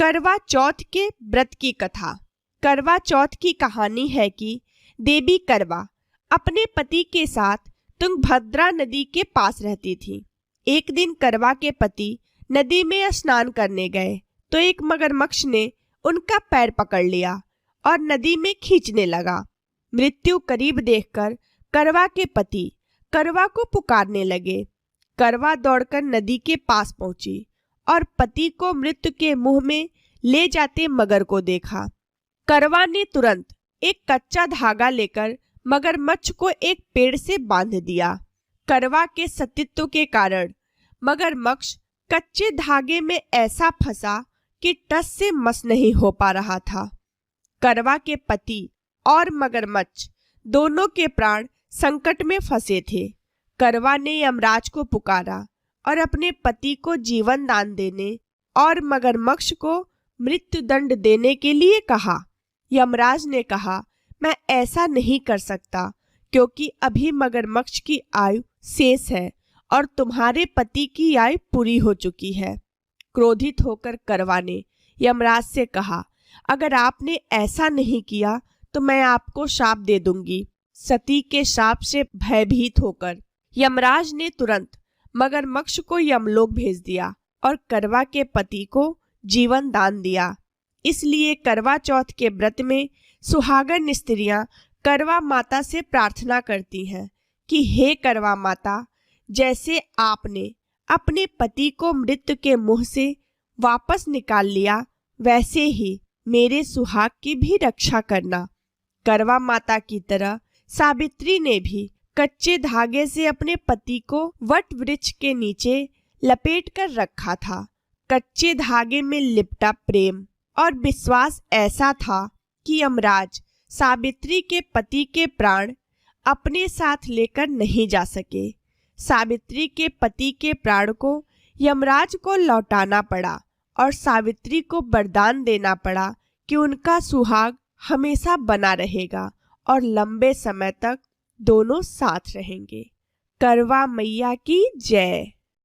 करवा चौथ के व्रत की कथा। करवा चौथ की कहानी है कि देवी करवा अपने पति के साथ तुंगभद्रा नदी के पास रहती थी। एक दिन करवा के पति नदी में स्नान करने गए तो एक मगरमच्छ ने उनका पैर पकड़ लिया और नदी में खींचने लगा। मृत्यु करीब देखकर करवा के पति करवा को पुकारने लगे। करवा दौड़कर नदी के पास पहुंची और पति को मृत्यु के मुंह में ले जाते मगर को देखा। करवा ने तुरंत एक कच्चा धागा लेकर मगरमच्छ को एक पेड़ से बांध दिया। करवा के सतीत्व के कारण मगरमच्छ कच्चे धागे में ऐसा फंसा कि टस से मस नहीं हो पा रहा था। करवा के पति और मगरमच्छ दोनों के प्राण संकट में फंसे थे। करवा ने यमराज को पुकारा और अपने पति को जीवन दान देने और मगरमच्छ को मृत्यु दंड देने के लिए कहा। यमराज ने कहा, मैं ऐसा नहीं कर सकता क्योंकि अभी मगरमच्छ की आयु शेष है और तुम्हारे पति की आयु पूरी हो चुकी है। क्रोधित होकर करवा ने यमराज से कहा, अगर आपने ऐसा नहीं किया तो मैं आपको शाप दे दूंगी। सती के शाप से भयभीत होकर यमराज ने तुरंत मगरमच्छ को यमलोक भेज दिया और करवा के पति को जीवन दान दिया। इसलिए करवा चौथ के व्रत में सुहागन स्त्रियां करवा माता से प्रार्थना करती हैं कि हे करवा माता, जैसे आपने अपने पति को मृत्यु के मुंह से वापस निकाल लिया, वैसे ही मेरे सुहाग की भी रक्षा करना। करवा माता की तरह सावित्री ने भी कच्चे धागे से अपने पति को वट वृक्ष के नीचे लपेट कर रखा था। कच्चे धागे में लिपटा प्रेम और विश्वास ऐसा था कि यमराज सावित्री के पति के प्राण अपने साथ लेकर नहीं जा सके। सावित्री के पति के प्राण को यमराज को लौटाना पड़ा और सावित्री को वरदान देना पड़ा कि उनका सुहाग हमेशा बना रहेगा और लंबे समय तक दोनों साथ रहेंगे। करवा मैया की जय।